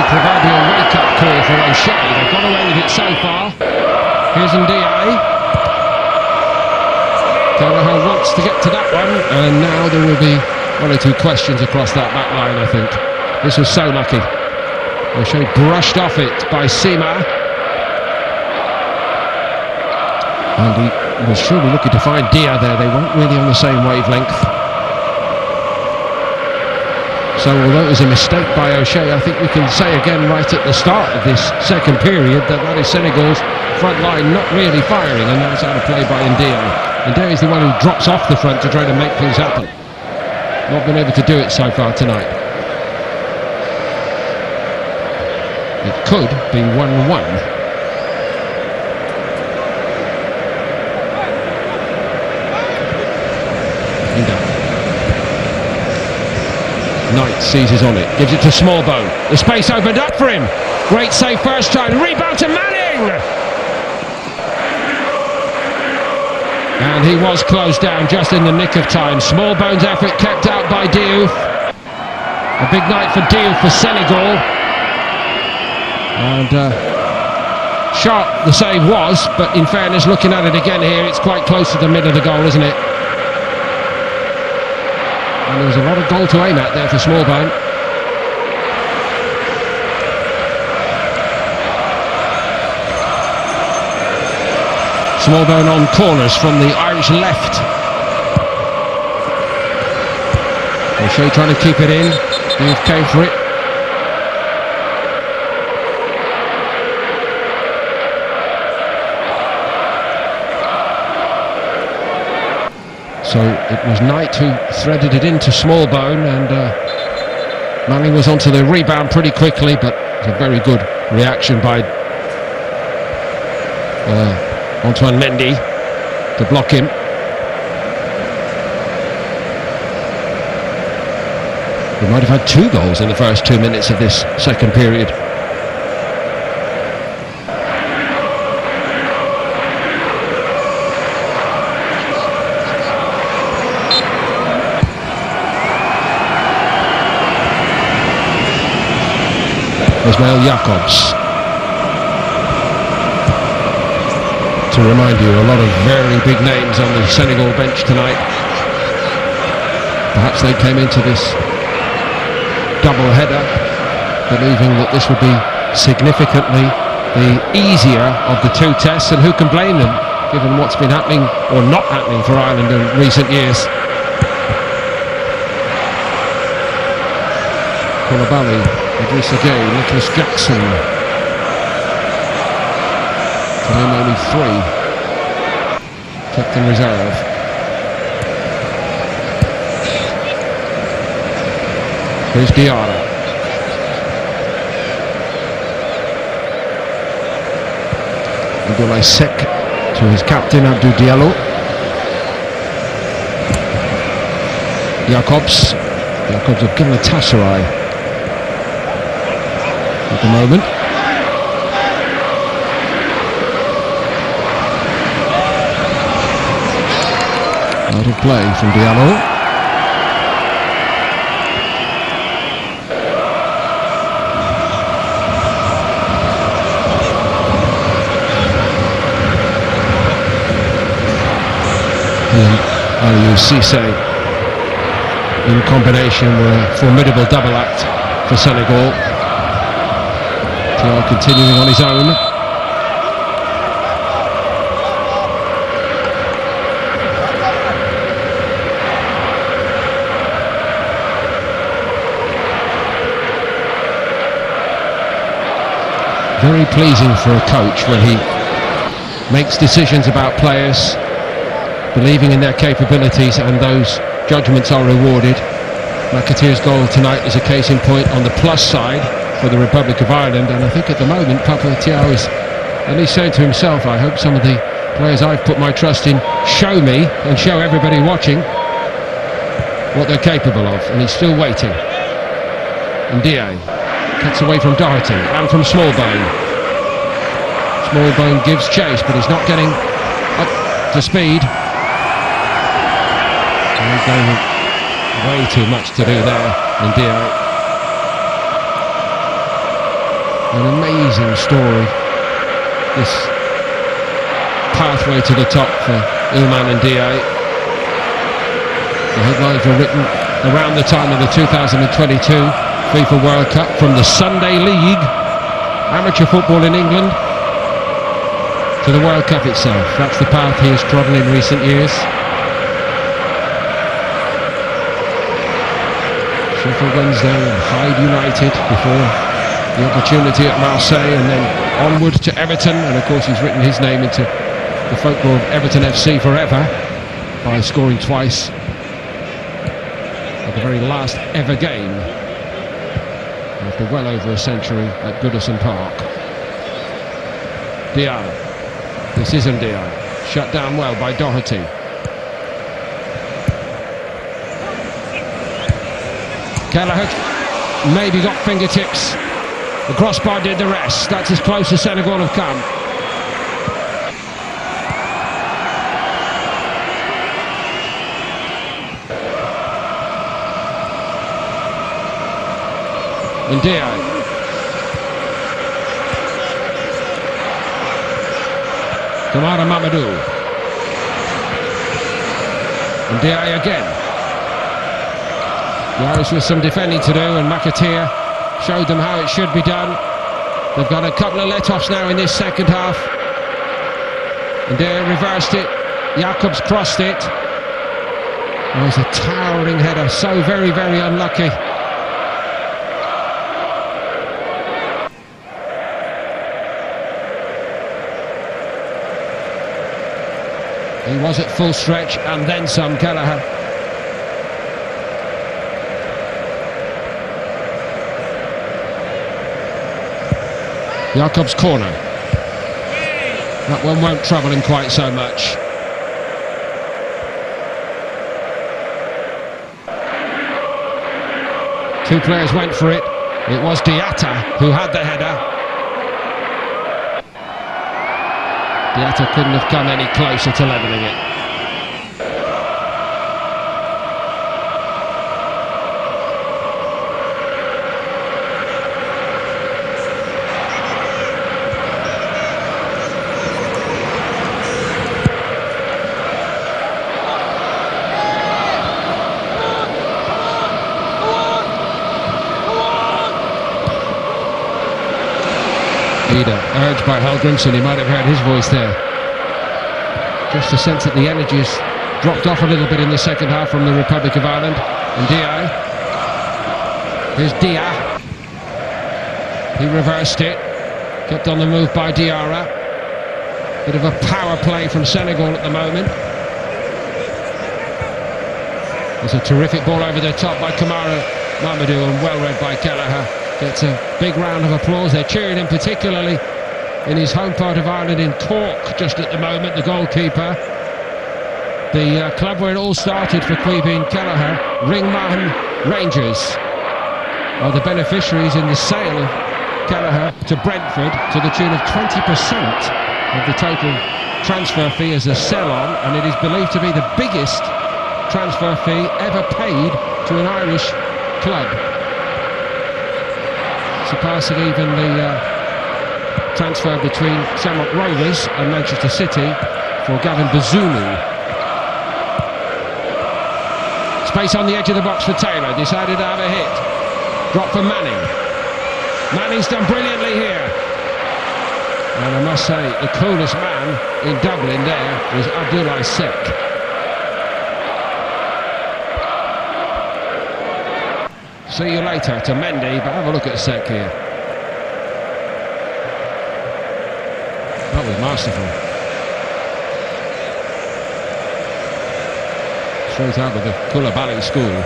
proverbial wake-up call for O'Shea. They've got away with it so far. Here's Ndiaye. Carvajal wants to get to that one, and now there will be one or two questions across that back line, I think. This was so lucky. O'Shea brushed off it by Sima. And he was surely looking to find Dia there. They weren't really on the same wavelength. So although it was a mistake by O'Shea, I think we can say again right at the start of this second period that is Senegal's front line not really firing, and that's out of play by Ndiaye. Ndiaye is the one who drops off the front to try to make things happen. Not been able to do it so far tonight. It could be 1-1. Knight seizes on it, gives it to Smallbone. The space opened up for him. Great save first time. Rebound to Manning! And he was closed down just in the nick of time. Smallbone's effort kept out by Diouf. A big night for Diouf for Senegal. And sharp the save was, but in fairness, looking at it again here, it's quite close to the middle of the goal, isn't it? And there was a lot of goal to aim at there for Smallbone. Smallbone on corners from the Irish left. O'Shea trying to keep it in. Diouf came for it. So it was Knight who threaded it into Smallbone, and Manning was onto the rebound pretty quickly, but it was a very good reaction by Antoine Mendy to block him. We might have had 2 goals in the first 2 minutes of this second period. Ismail Jacobs. To remind you, a lot of very big names on the Senegal bench tonight. Perhaps they came into this double header believing that this would be significantly the easier of the 2 tests, and who can blame them given what's been happening or not happening for Ireland in recent years. Koulibaly, Idrissa Gueye, Nicholas Jackson. For him only 3 kept in reserve. Here's Diarra. Abdoulaye Seck to his captain Abdou Diallo. Jacobs of Galatasaray at the moment. Out of play from Diallo. And Aliou Cissé in combination were a formidable double act for Senegal. Thiaw continuing on his own. Very pleasing for a coach when he makes decisions about players, believing in their capabilities, and those judgments are rewarded. McAteer's goal tonight is a case in point on the plus side for the Republic of Ireland, and I think at the moment Papa Thiaw is at least saying to himself, I hope some of the players I've put my trust in show me and show everybody watching what they're capable of, and he's still waiting. Ndiaye cuts away from Doherty and from Smallbone. Smallbone gives chase, but he's not getting up to speed. He's going way too much to do there, Ndiaye. An amazing story, this pathway to the top for Ilman and Dia. The headlines were written around the time of the 2022 FIFA World Cup, from the Sunday League, amateur football in England, to the World Cup itself. That's the path he has trodden in recent years. Sheffield Wednesday and Hyde United before the opportunity at Marseille, and then onward to Everton, and of course he's written his name into the folklore of Everton FC forever by scoring twice at the very last ever game after well over a century at Goodison Park. Diallo. This isn't Diallo. Shut down well by Doherty. Kelleher maybe got fingertips. The crossbar did the rest. That's as close as Senegal have come. And Diallo. Kamara Mamadou. And Diallo again. The Irish with some defending to do, and McAteer showed them how it should be done. They've got a couple of let-offs now in this second half. And Diallo reversed it. Jacobs crossed it. Oh, it's a towering header, so very, very unlucky. He was at full stretch and then some, Kelleher. Jacobs' corner. That one won't trouble him quite so much. Two players went for it. It was Diatta who had the header. Diatta couldn't have come any closer to levelling it. Urged by Hallgrimsson, he might have heard his voice there. Just a sense that the energy has dropped off a little bit in the second half from the Republic of Ireland. And Dia. Here's Dia. He reversed it. Kept on the move by Diarra. Bit of a power play from Senegal at the moment. There's a terrific ball over the top by Kamara Mamadou, and well read by Kelleher. Gets a big round of applause. They're cheering him particularly in his home part of Ireland, in Cork, just at the moment, the goalkeeper. The club where it all started for Caoimhín Kelleher, Ringmahon Rangers, are the beneficiaries in the sale of Kelleher to Brentford to the tune of 20% of the total transfer fee as a sell-on, and it is believed to be the biggest transfer fee ever paid to an Irish club, surpassing even the transfer between Shamrock Rovers and Manchester City for Gavin Bazunu. Space on the edge of the box for Taylor, decided to have a hit. Drop for Manning. Manning's done brilliantly here. And I must say, the coolest man in Dublin there was Abdoulaye Seck. See you later to Mendy, but have a look at Seck here. That was masterful. Straight out of the Koulibaly school.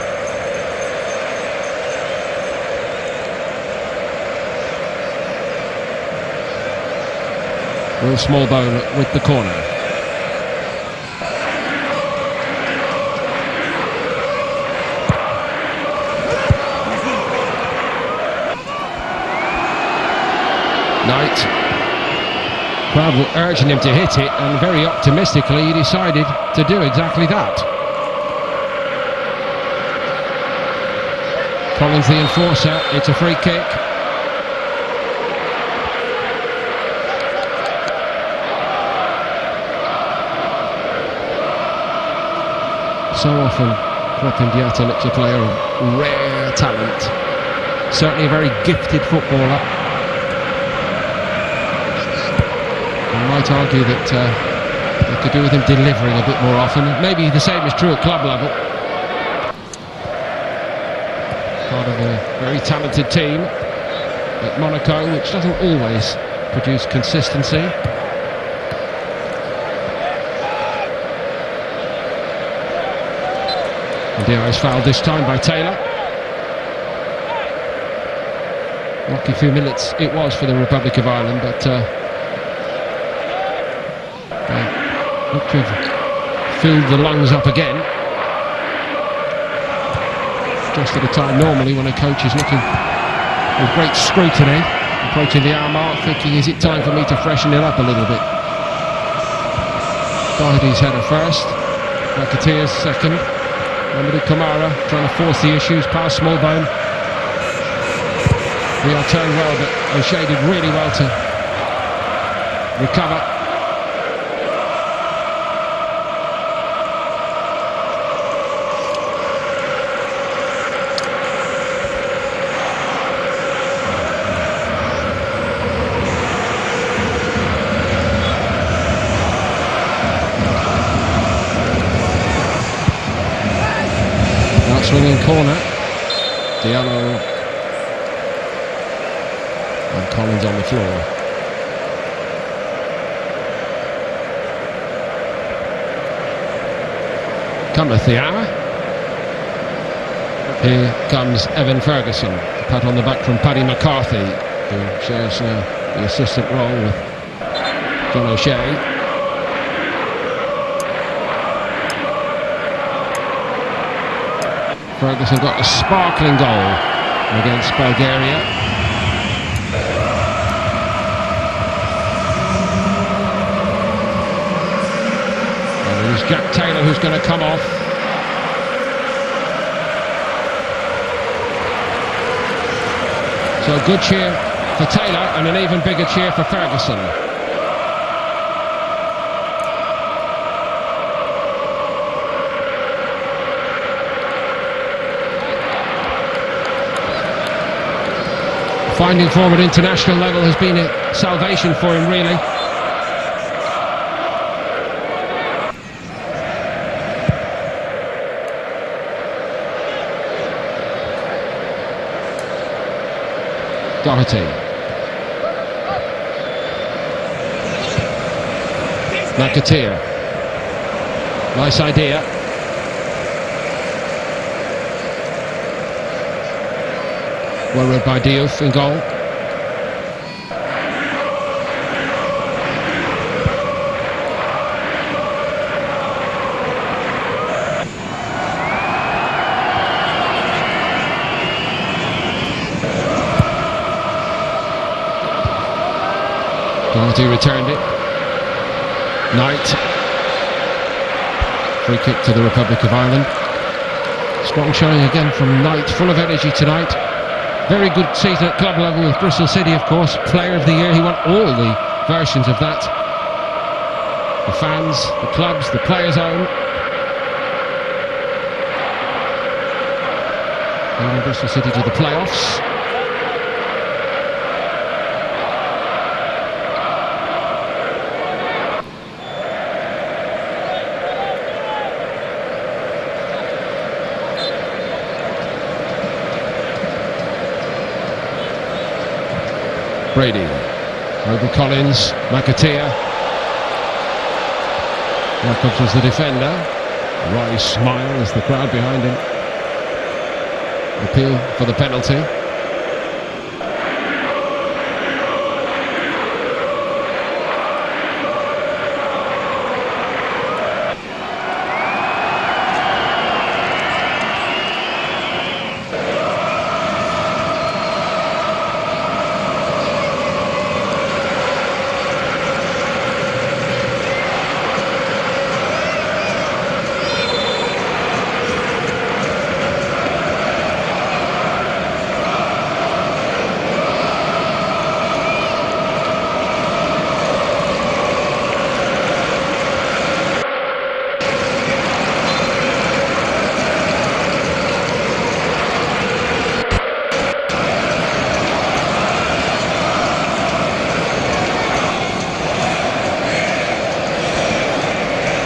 Will Smallbone with the corner. Knight. Crowd were urging him to hit it, and very optimistically he decided to do exactly that. Collins the enforcer, it's a free kick. So often, Crepin Diatta looks a player of rare talent. Certainly a very gifted footballer. I might argue that they could do with him delivering a bit more often. Maybe the same is true at club level. Part of a very talented team at Monaco, which doesn't always produce consistency. And Diaz fouled this time by Taylor. Lucky few minutes it was for the Republic of Ireland, but they look to have filled the lungs up again. Just at a time normally when a coach is looking with great scrutiny, approaching the hour mark, thinking, is it time for me to freshen it up a little bit? Doherty's header first, McAteer's second, Mamadou Kamara trying to force the issues past Smallbone. We are turned well, but O'Shea did really well to recover. Swinging corner, Diallo and Collins on the floor. Cometh the hour. Here comes Evan Ferguson, a pat on the back from Paddy McCarthy, who shares the assistant role with John O'Shea. Ferguson got a sparkling goal against Bulgaria. And it is Jack Taylor who's going to come off. So a good cheer for Taylor and an even bigger cheer for Ferguson. Finding form at international level has been a salvation for him, really. Doherty. McAteer. Nice idea. Well read by Diouf in goal. Doherty returned it. Knight. Free kick to the Republic of Ireland. Strong showing again from Knight, full of energy tonight. Very good season at club level with Bristol City, of course. Player of the Year, he won all the versions of that. The fans, the clubs, the players' own. And Bristol City to the playoffs. Brady, over Collins, McAteer. Jacobs was the defender. A wry smile as the crowd behind him appeal for the penalty.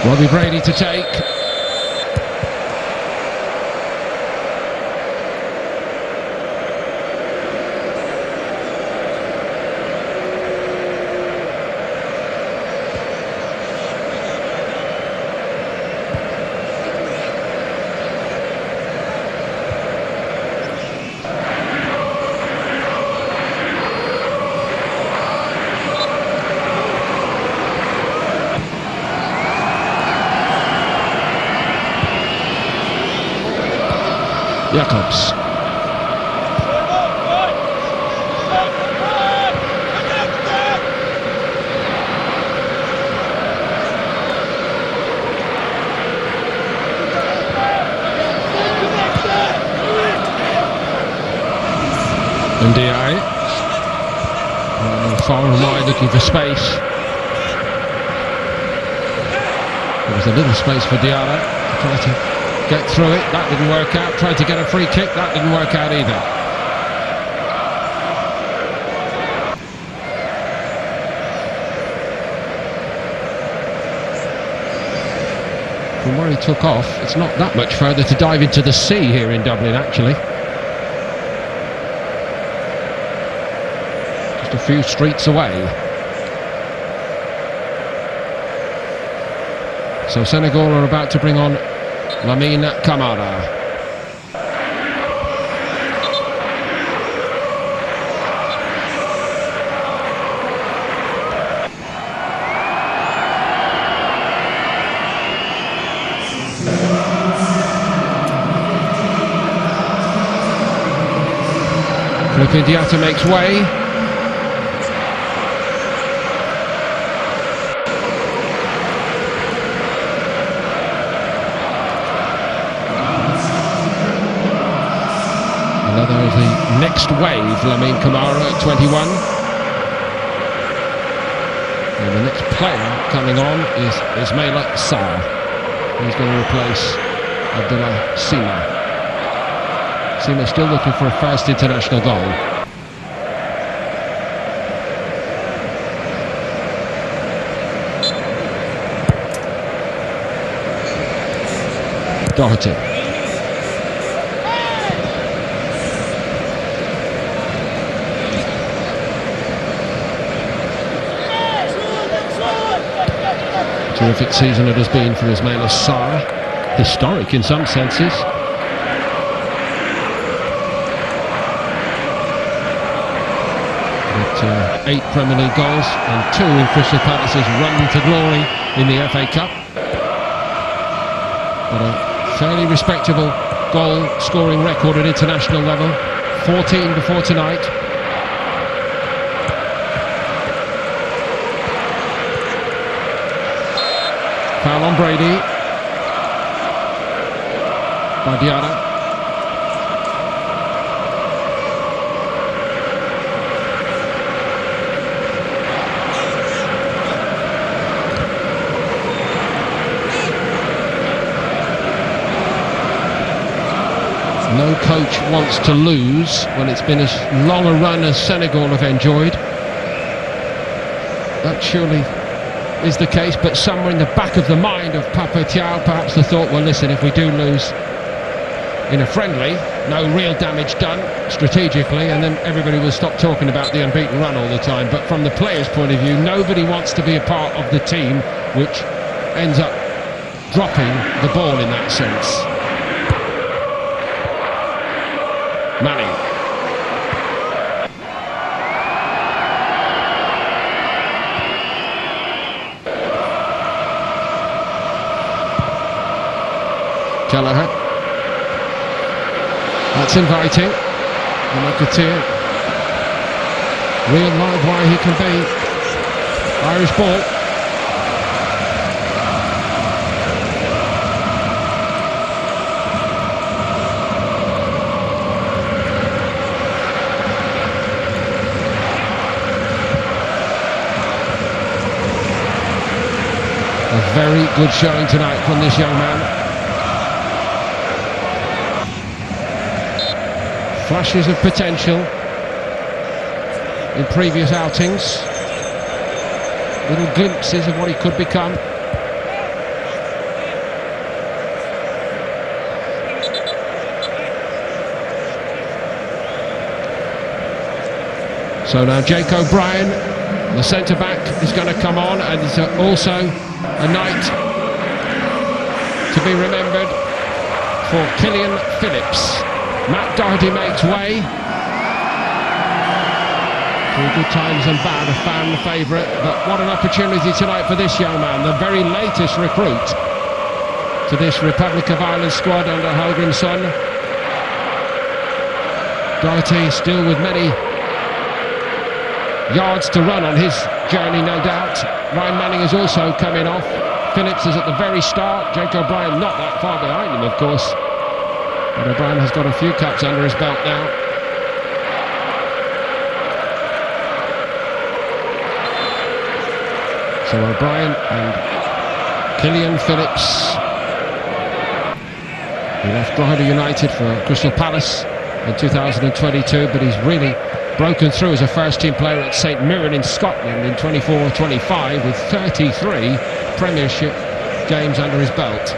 Robbie Brady to take. Jacobs. And DI. Far and wide looking for space. There was a little space for Diarra to try to get through it. That didn't work out. Tried to get a free kick. That didn't work out either. From where he took off, it's not that much further to dive into the sea here in Dublin, actually. Just a few streets away. So Senegal are about to bring on Lamine Camara. Flippin Diatta makes way. Another of the next wave, Lamine Camara at 21. And the next player coming on is Ismaila Sarr. He's going to replace Abdullah Sima. Sima still looking for a first international goal. Doherty. Terrific season it has been for Ismaila Sarr. Historic in some senses. But 8 Premier League goals and 2 in Crystal Palace's run to glory in the FA Cup. But a fairly respectable goal scoring record at international level. 14 before tonight. Foul on Brady by Diarra. No coach wants to lose when it's been as long a run as Senegal have enjoyed. That surely is the case, but somewhere in the back of the mind of Papa Thiaw, perhaps the thought, well listen, if we do lose in a friendly, no real damage done strategically, and then everybody will stop talking about the unbeaten run all the time. But from the players' point of view, nobody wants to be a part of the team which ends up dropping the ball in that sense. Manning. Kelleher. That's inviting. And McAteer. Real live wire he can be. Irish ball. A very good showing tonight from this young man. Flashes of potential in previous outings. Little glimpses of what he could become. So now Jake O'Brien, the centre-back, is going to come on, and it's also a night to be remembered for Killian Phillips. Matt Doherty makes way. Through good times and bad, a fan favourite, but what an opportunity tonight for this young man, the very latest recruit to this Republic of Ireland squad under Holgrimsson. Doherty still with many yards to run on his journey, no doubt. Ryan Manning is also coming off. Phillips is at the very start. Jake O'Brien not that far behind him, of course. But O'Brien has got a few caps under his belt now. So O'Brien and Killian Phillips. He left Drogheda United for Crystal Palace in 2022, but he's really broken through as a first-team player at St Mirren in Scotland in 24-25 with 33 Premiership games under his belt,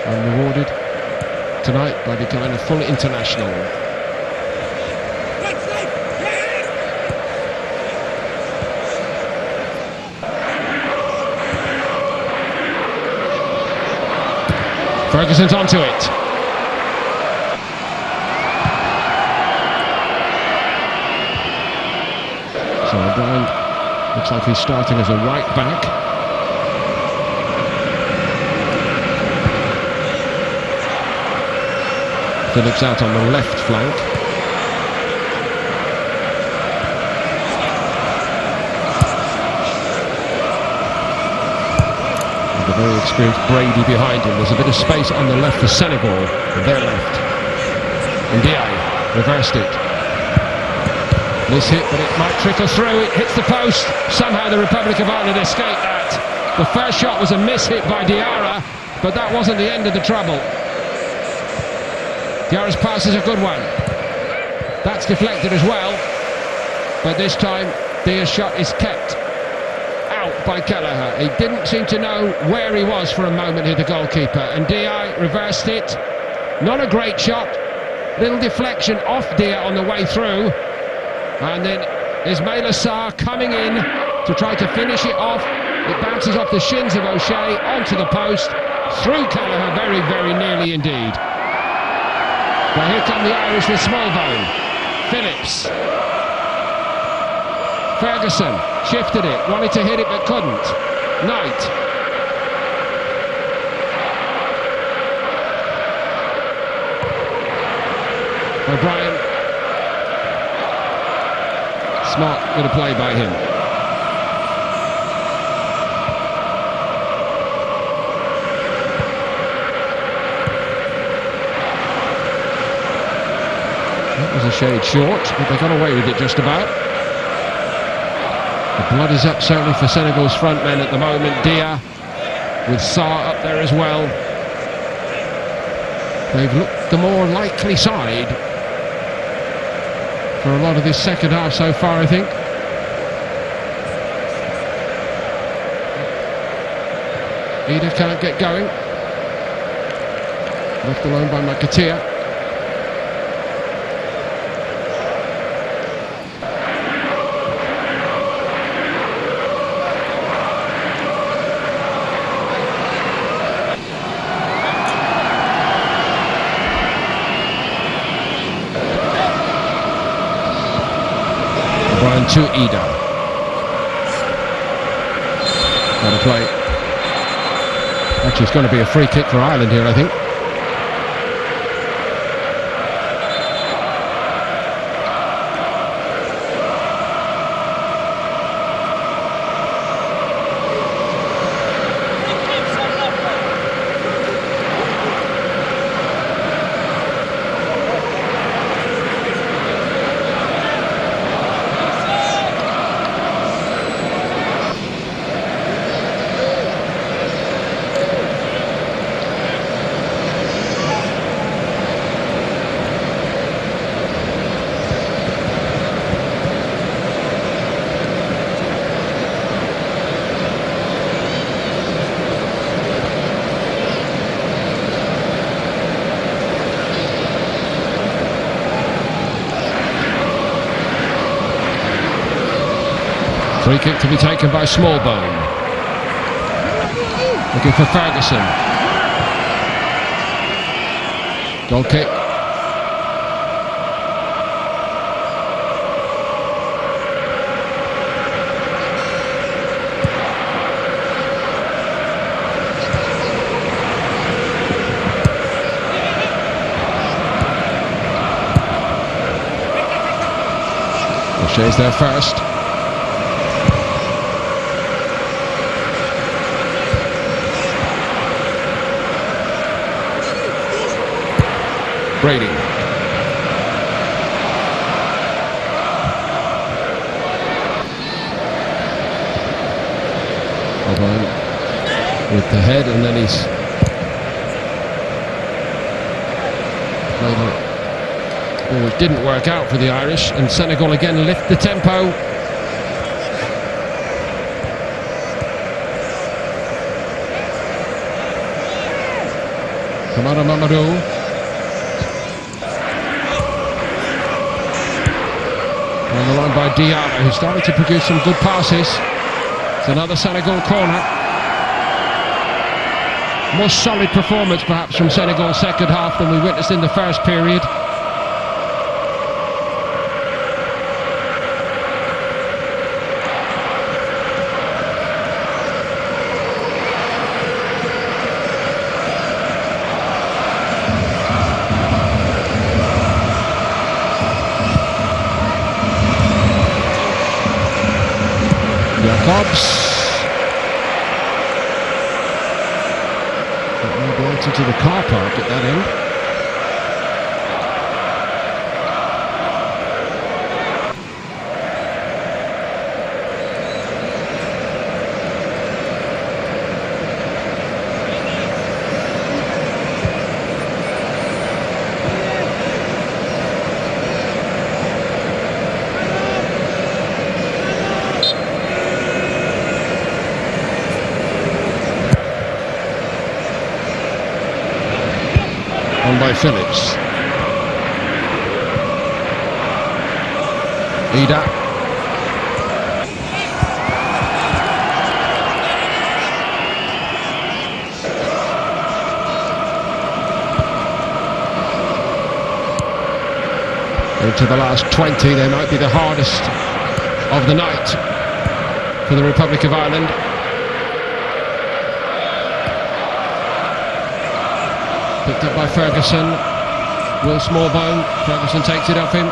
and rewarded tonight by becoming a full international. Ferguson's onto it. So O'Brien looks like he's starting as a right back. Phillips out on the left flank. The very experienced Brady behind him. There's a bit of space on the left for Senegal, their left. And Ndiaye reversed it. This hit, but it might trickle through. It hits the post. Somehow the Republic of Ireland escaped that. The first shot was a miss hit by Diarra, but that wasn't the end of the trouble. Diarra's pass is a good one. That's deflected as well, but this time Diarra's shot is kept by Kelleher. He didn't seem to know where he was for a moment here, the goalkeeper, and Ndiaye reversed it. Not a great shot, little deflection off Ndiaye on the way through, and then Ismaila Sarr coming in to try to finish it off. It bounces off the shins of O'Shea onto the post, through Kelleher, very, very nearly indeed. But here come the Irish with Smallbone. Phillips. Ferguson shifted it, wanted to hit it but couldn't. Knight. O'Brien. Smart bit of play by him. That was a shade short, but they got away with it just about. The blood is up certainly for Senegal's front men at the moment. Ndiaye with Sarr up there as well. They've looked the more likely side for a lot of this second half so far, I think. Ida can't get going. Left alone by McAteer. To Ida. Got to play. Actually, it's going to be a free kick for Ireland here, I think. Free kick to be taken by Smallbone. Looking for Ferguson. Goal kick. O'Shea's there first. Brady. With the head, and then he's played it. Oh, it didn't work out for the Irish, and Senegal again lift the tempo. Kamara Mamadou. On the line by Diarra, who started to produce some good passes. It's another Senegal corner. More solid performance perhaps from Senegal's second half than we witnessed in the first period. Jacobs. Into the car park at that end. By Phillips. Ida. Into the last 20, they might be the hardest of the night for the Republic of Ireland. Picked up by Ferguson. Will Smallbone. Ferguson takes it off him.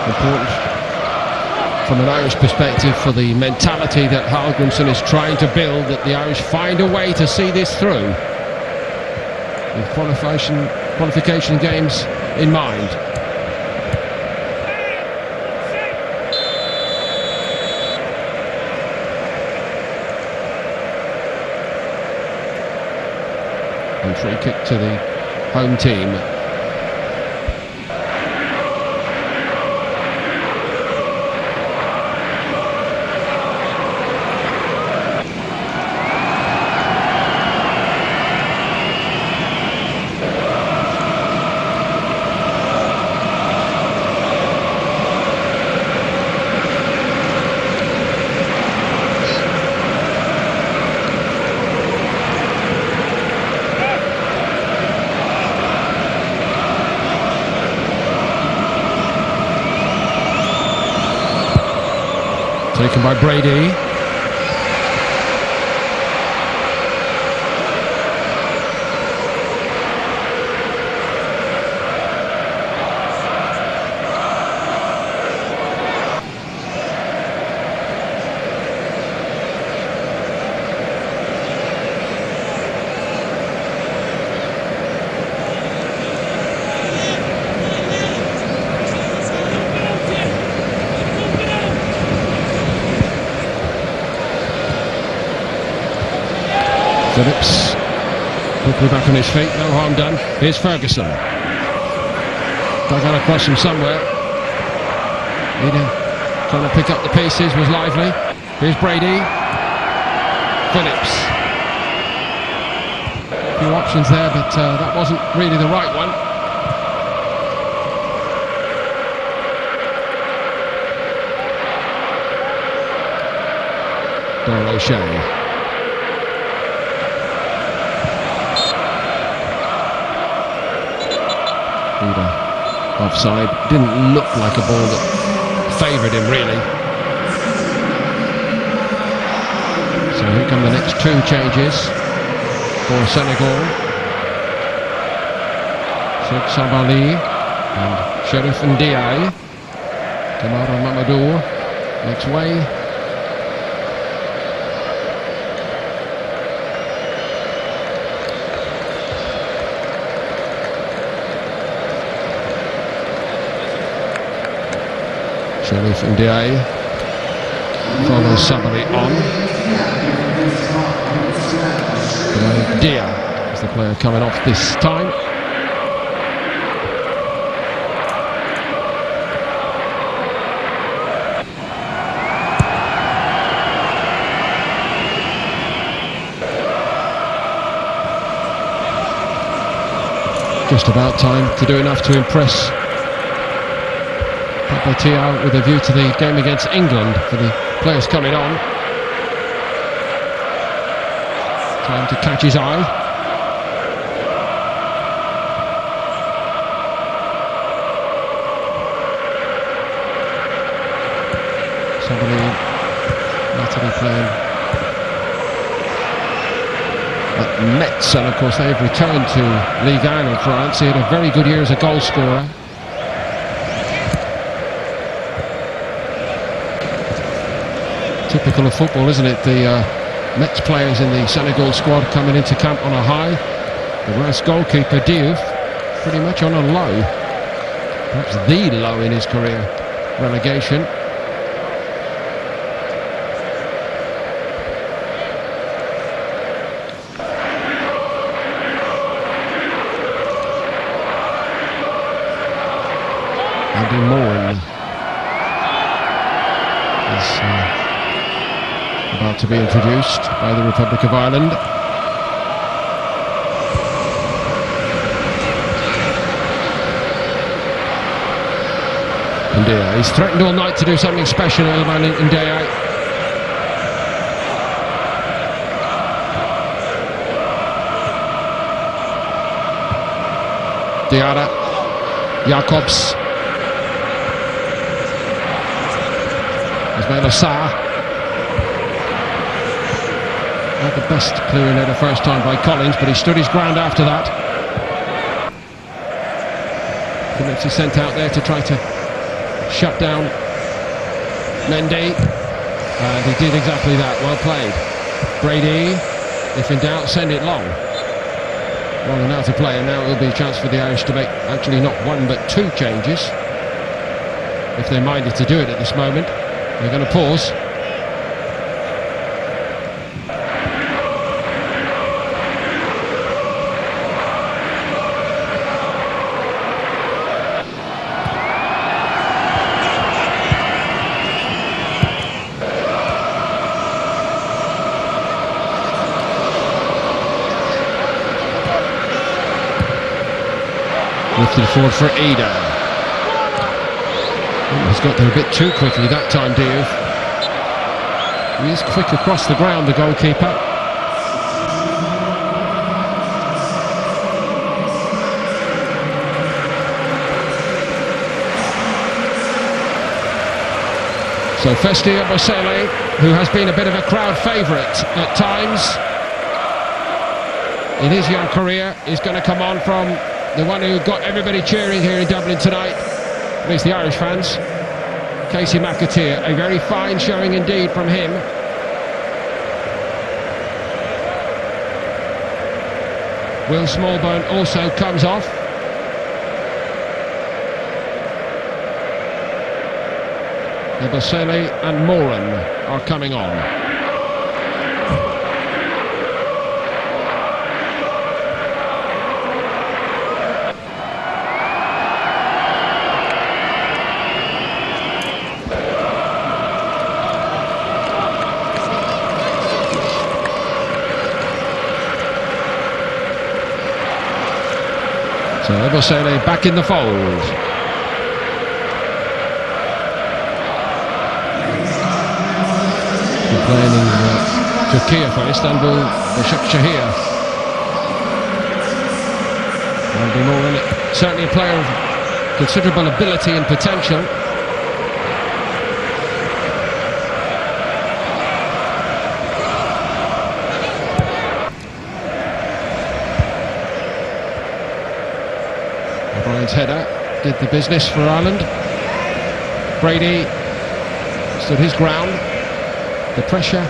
Important from an Irish perspective for the mentality that Hallgrimsson is trying to build, that the Irish find a way to see this through with qualification games in mind. And free kick to the home team. Taken by Brady. Phillips quickly back on his feet, no harm done. Here's Ferguson. Dug out across from somewhere. Ida trying to pick up the pieces, was lively. Here's Brady. Phillips. A few options there, but that wasn't really the right one. Donald O'Shea. Offside. Didn't look like a ball that favoured him really. So here come the next two changes for Senegal. Sheikh Sabali and Sheriff Ndiaye. Kamara Mamadou makes way. Sheriff Ndiaye follows Sabali on. Dia is the player coming off this time. Just about time to do enough to impress Tiao with a view to the game against England for the players coming on. Time to catch his eye. Somebody latterly playing at Metz, and of course they've returned to Ligue 1 in France. He had a very good year as a goal scorer. Typical of football, isn't it? The Metz players in the Senegal squad coming into camp on a high. The worst goalkeeper, Diouf, pretty much on a low. Perhaps the low in his career. Relegation. Andy Moran is about to be introduced by the Republic of Ireland. Ndiaye, he's threatened all night to do something special, Ndiaye. Diarra, Jacobs, Ismail Assar. Not the best clearing header first time by Collins, but he stood his ground after that. Phillips is sent out there to try to shut down Mendy, and he did exactly that. Well played. Brady, if in doubt, send it long. Long enough to play, and now it will be a chance for the Irish to make actually not one but two changes. If they're minded to do it at this moment, they're going to pause. Lifted forward for Ada. He's got there a bit too quickly that time, Diouf. He is quick across the ground, the goalkeeper. So Festi Abosele, who has been a bit of a crowd favourite at times in his young career, is going to come on from the one who got everybody cheering here in Dublin tonight, at least the Irish fans, Casey McAteer. A very fine showing indeed from him. Will Smallbone also comes off. Ebosele and Moran are coming on. So Ebosele back in the fold. We're playing in Turkey for Istanbul, Başakşehir. There'll be more in it. Certainly a player of considerable ability and potential. O'Brien's header did the business for Ireland. Brady stood his ground. The pressure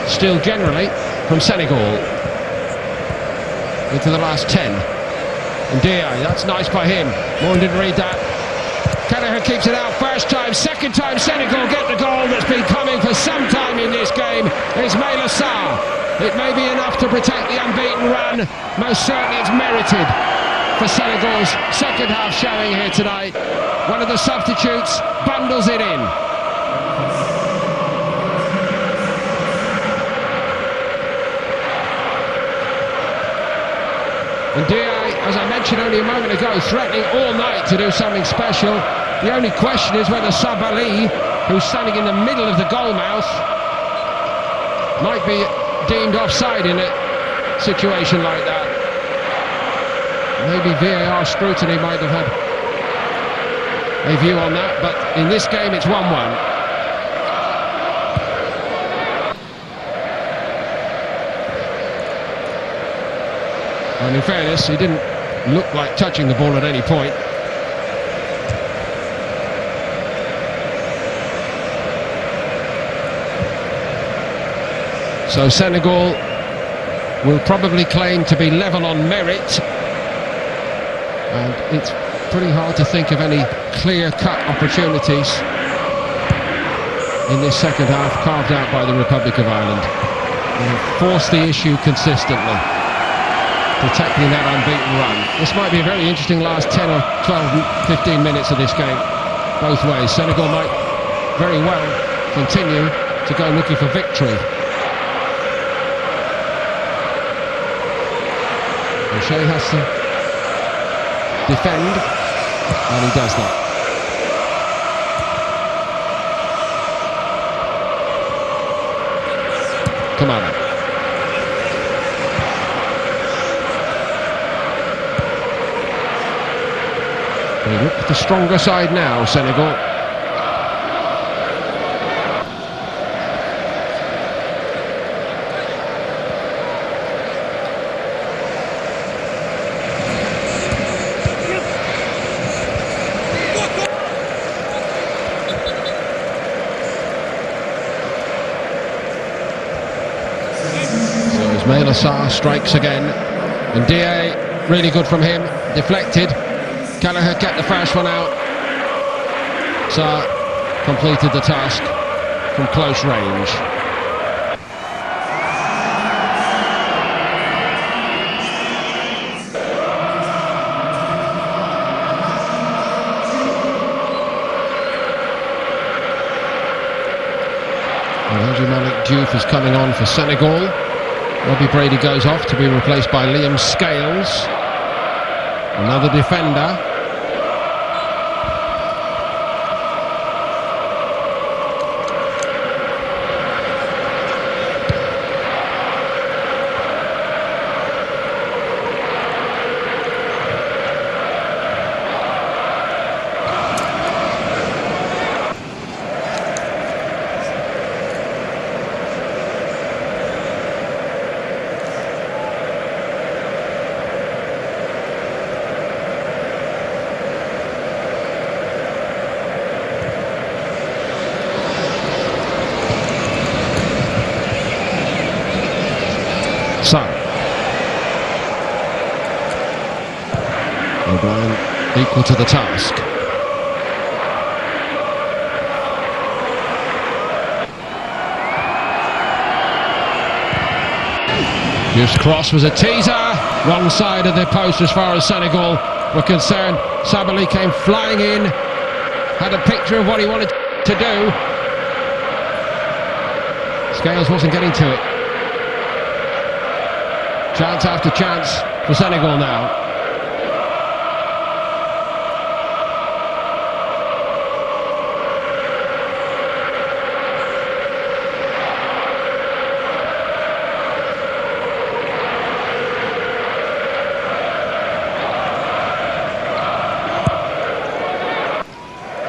still generally from Senegal into the last 10. And Diaye, that's nice by him. Moran didn't read that. Kelleher keeps it out first time, second time Senegal get the goal that's been coming for some time in this game. Ismaila Sarr. It may be enough to protect the unbeaten run. Most certainly it's merited for Senegal's second half showing here tonight. One of the substitutes bundles it in. And Diaye, as I mentioned only a moment ago, threatening all night to do something special. The only question is whether Sabali, who's standing in the middle of the goal mouth, might be deemed offside in a situation like that. Maybe VAR scrutiny might have had a view on that, but in this game it's 1-1. And in fairness, he didn't look like touching the ball at any point. So Senegal will probably claim to be level on merit, and it's pretty hard to think of any clear-cut opportunities in this second half carved out by the Republic of Ireland. They've forced the issue consistently, protecting that unbeaten run. This might be a very interesting last 10 or 12, 15 minutes of this game, both ways. Senegal might very well continue to go looking for victory. O'Shea has to defend, and he does that. Come on. They look the stronger side now, Senegal. Ismaila Sarr strikes again, and Diaye, really good from him, deflected. Kelleher kept the first one out. Sarr completed the task from close range. And Haji Malik Diouf is coming on for Senegal. Robbie Brady goes off to be replaced by Liam Scales, another defender. Sarr. O'Brien equal to the task. Diouf's cross was a teaser, wrong side of the post as far as Senegal were concerned. Sabali came flying in, had a picture of what he wanted to do. Scales wasn't getting to it. Chance after chance for Senegal now.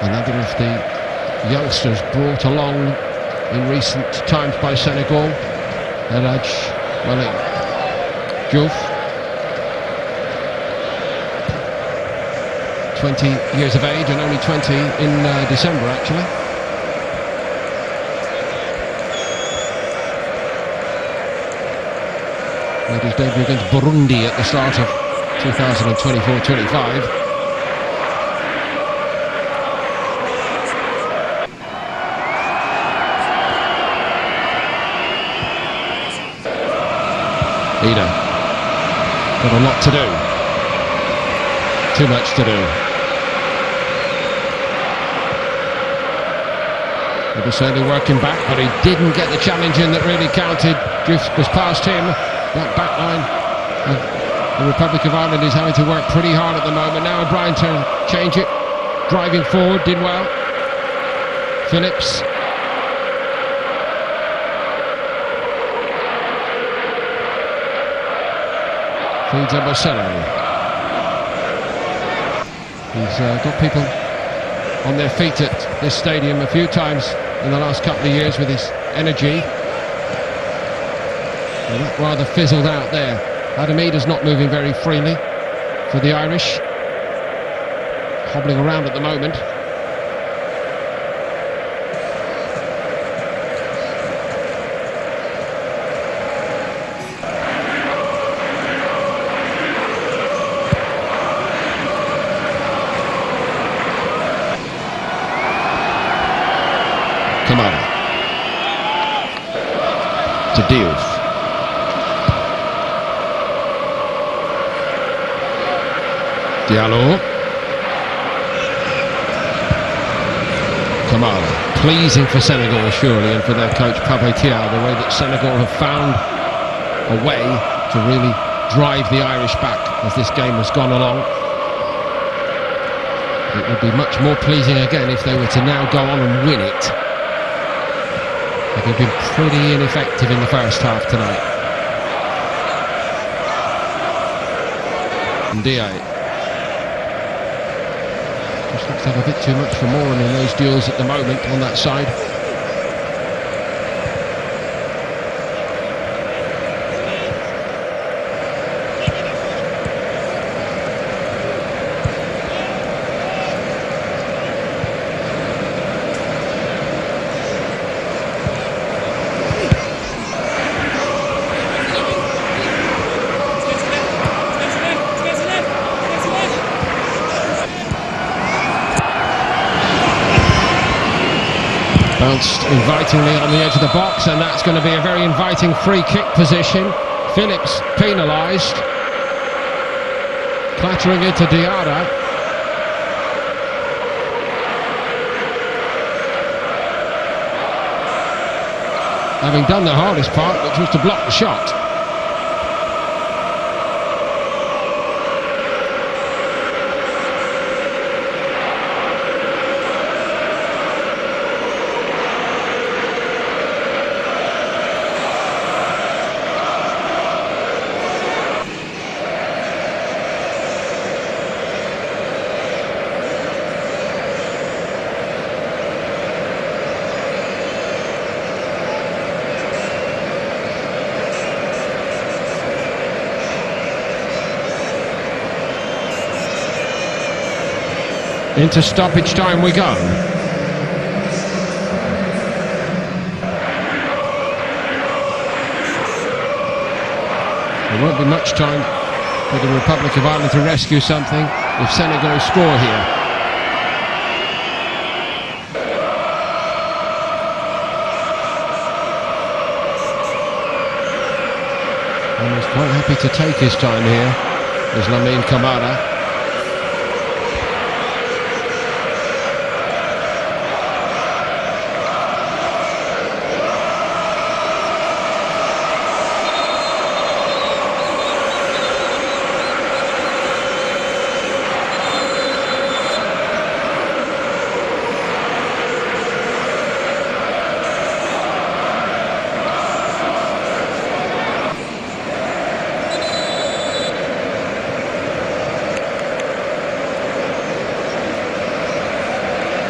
Another of the youngsters brought along in recent times by Senegal. Elhadj Malick Diouf, 20 years of age, and only 20 in December actually. Made his debut against Burundi at the start of 2024-25. Ida, got a lot to do. Too much to do. He was certainly working back, but he didn't get the challenge in that really counted. Diouf was past him. That back line of the Republic of Ireland is having to work pretty hard at the moment. Now O'Brien to change it. Driving forward, did well. Phillips. Feeds up Marcelo. He's got people on their feet at this stadium a few times in the last couple of years with his energy. And that rather fizzled out there. Adam Ida's not moving very freely for the Irish. Hobbling around at the moment. Kamara to Diouf. Diallo. Kamara. Pleasing for Senegal, surely, and for their coach Pape Thiaw, the way that Senegal have found a way to really drive the Irish back as this game has gone along. It would be much more pleasing again if they were to now go on and win it. They've been pretty ineffective in the first half tonight. And Ndiaye just looks to have a bit too much for Moran in those duels at the moment on that side. Bounced invitingly on the edge of the box, and that's going to be a very inviting free kick position. Phillips penalised, clattering into Diarra. Having done the hardest part, which was to block the shot. Into stoppage time we go. There won't be much time for the Republic of Ireland to rescue something if Senegal score here. And he's quite happy to take his time here, is Lamine Camara.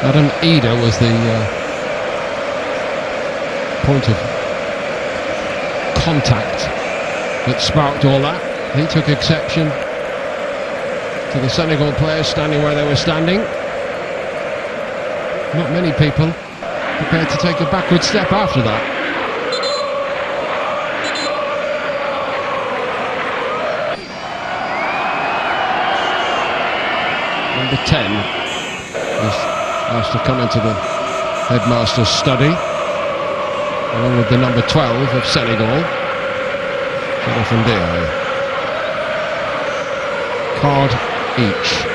Adam Eder was the point of contact that sparked all that. He took exception to the Senegal players standing where they were standing. Not many people prepared to take a backward step after that. Number 10 was asked to come into the headmaster's study, along with the number 12 of Senegal, Jonathan Diaye. Card each.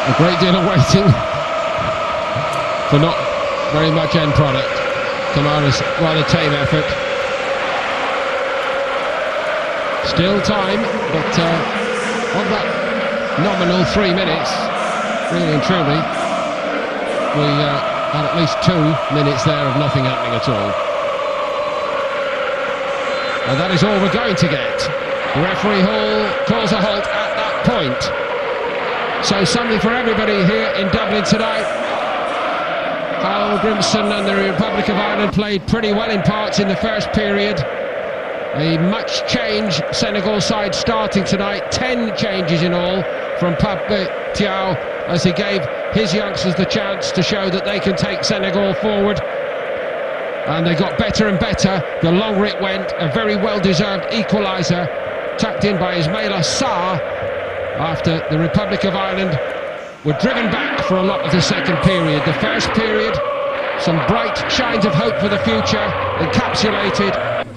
A great deal of waiting for not very much end product. Kamara's rather tame effort. Still time, but of that nominal 3 minutes, really and truly, we had at least 2 minutes there of nothing happening at all. And that is all we're going to get. The referee Hall calls a halt at that point. So something for everybody here in Dublin tonight. Hal Grimson and the Republic of Ireland played pretty well in parts in the first period. A much change Senegal side starting tonight. 10 changes in all from Pape Thiaw as he gave his youngsters the chance to show that they can take Senegal forward. And they got better and better the longer it went. A very well-deserved equaliser tucked in by Ismaila Sarr after the Republic of Ireland were driven back for a lot of the second period. The first period, some bright shines of hope for the future, encapsulated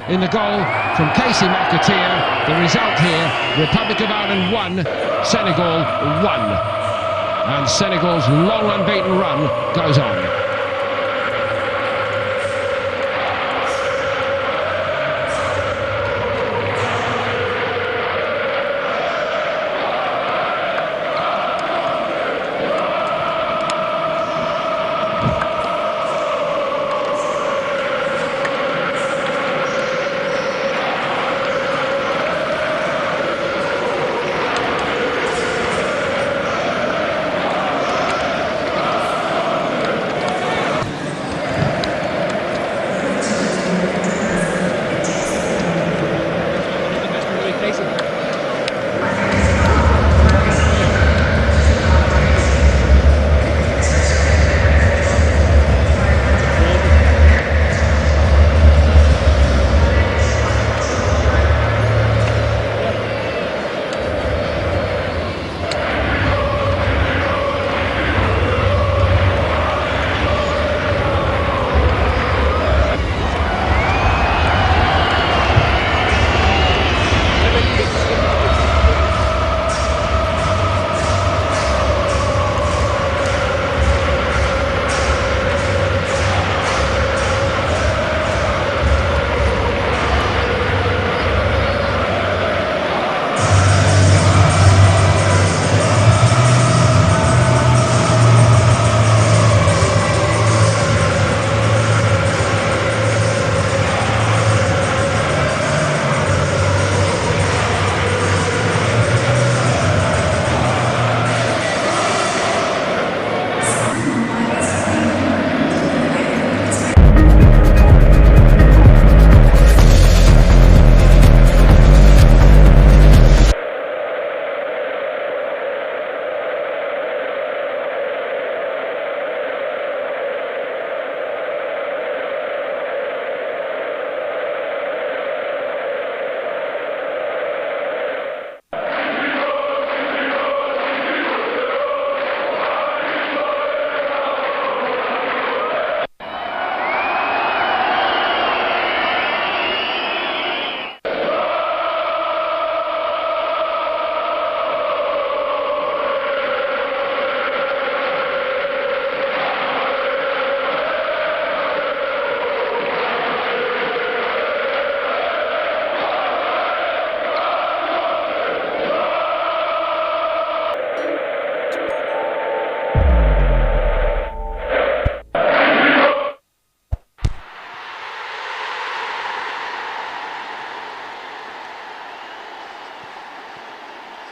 in the goal from Casey McAteer. The result here, Republic of Ireland 1, Senegal 1. And Senegal's long unbeaten run goes on.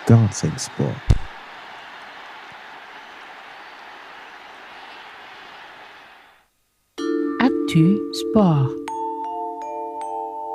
dancing sport. Actu Sport.